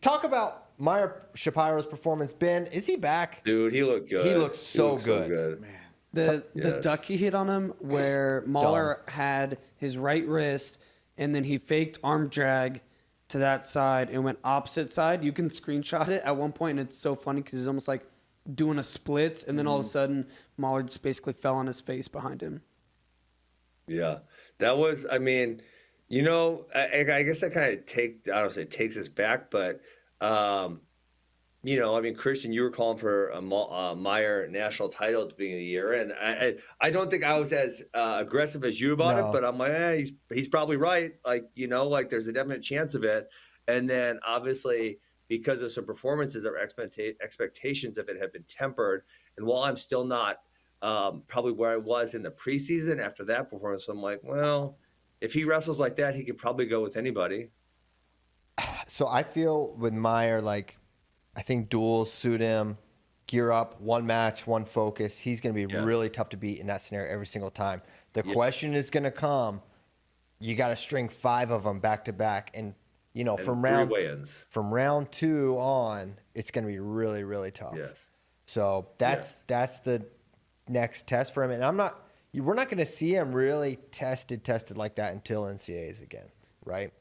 talk about Meyer Shapiro's performance. Ben, is he back? Dude, he looked good. He looks so good. Man. The duck he hit on him where Mauller had his right wrist and then he faked arm drag to that side and went opposite side. You can screenshot it at one point, and it's so funny because he's almost like doing a splits, and then all of a sudden Mauller just basically fell on his face behind him. Yeah, that was. I mean, you know, I guess that kind of takes us back, but you know, I mean, Christian, you were calling for a Meyer national title at the beginning of the year, and I don't think I was as aggressive as you about it, but I'm like, he's probably right. Like, you know, like there's a definite chance of it. And then obviously because of some performances, our expectations of it have been tempered. And while I'm still not probably where I was in the preseason after that performance, I'm like, well, if he wrestles like that, he could probably go with anybody. So I feel with Meyer, like, I think duels suit him. Gear up, one match, one focus. He's going to be really tough to beat in that scenario every single time. The question is going to come, you got to string 5 of them back to back. And, you know, from round 2 on, it's going to be really, really tough. Yes. So that's the next test for him. And we're not going to see him really tested like that until NCAAs again, right?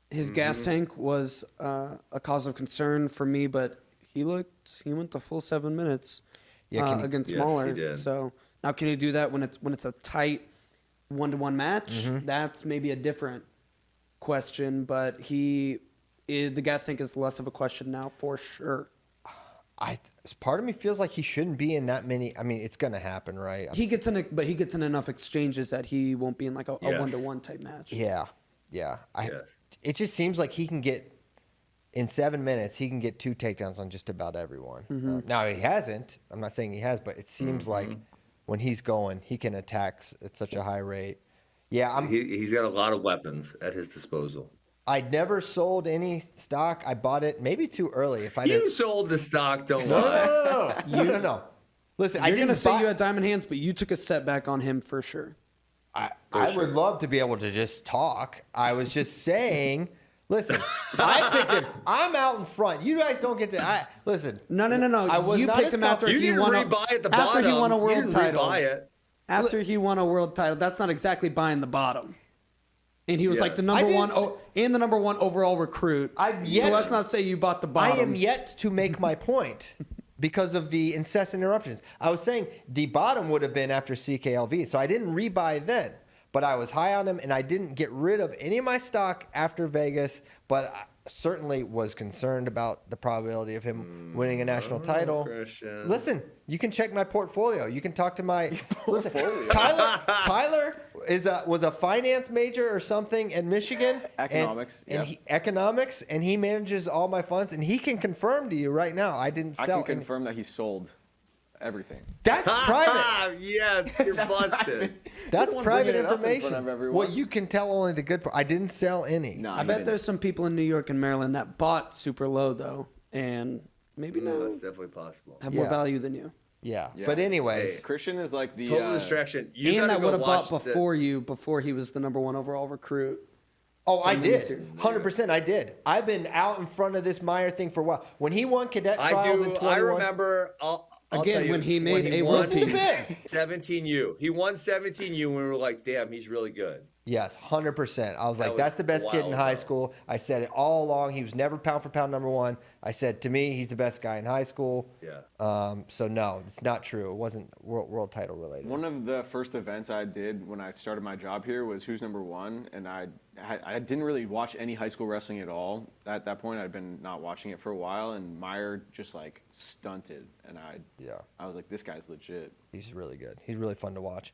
His gas tank was a cause of concern for me, but he went the full 7 minutes against Mauller. So now can he do that when it's a tight 1-to-1 match? That's maybe a different question, but the gas tank is less of a question now for sure. Part of me feels like he shouldn't be in that many. I mean, it's going to happen, right? He gets in enough exchanges that he won't be in like a 1-to-1 type match. Yeah. It just seems like he can get, in 7 minutes, he can get 2 takedowns on just about everyone. Now, he hasn't. I'm not saying he has, but it seems like when he's going, he can attack at such a high rate. Yeah, he's got a lot of weapons at his disposal. I never sold any stock. I bought it maybe too early. You sold the stock, don't lie. No. Listen, You're going to say you had diamond hands, but you took a step back on him for sure. I would love to be able to just talk. I was just saying, listen, I picked him. I'm out in front. You guys don't get to. Listen. No. You picked him after he won a world title. After he won a world title. That's not exactly buying the bottom. And he was like the number one overall recruit. So let's not say you bought the bottom. I am yet to make my point. Because of the incessant interruptions. I was saying the bottom would have been after CKLV, so I didn't rebuy then. But I was high on him, and I didn't get rid of any of my stock after Vegas, but I certainly was concerned about the probability of him winning a national title. Christian. Listen, you can check my portfolio. You can talk to my portfolio. Tyler was a finance major or something in Michigan. Economics. Economics, and he manages all my funds, and he can confirm to you right now I didn't sell. I can confirm that he sold everything. That's private. Yes, you're busted. That's private information. Well, you can tell only the good part. I didn't sell any. No, I bet there's some people in New York and Maryland that bought super low though, and maybe now that's definitely possible. Have more value than you. Yeah. But anyways, Christian is like the total distraction. And that would have bought before he was the number 1 overall recruit. Oh, I did. 100% I did. I've been out in front of this Meyer thing for a while. When he won cadet trials in 21. I remember. When he made a world team. 17U. He won 17U when we were like, damn, he's really good. Yes, 100%. I was like, that's the best kid in high school. I said it all along. He was never pound for pound number 1. I said, to me, he's the best guy in high school. Yeah. So, no, it's not true. It wasn't world title related. One of the first events I did when I started my job here was Who's Number 1, and I didn't really watch any high school wrestling at all. At that point, I'd been not watching it for a while, and Meyer just, like, stunted. And I was like, this guy's legit. He's really good. He's really fun to watch.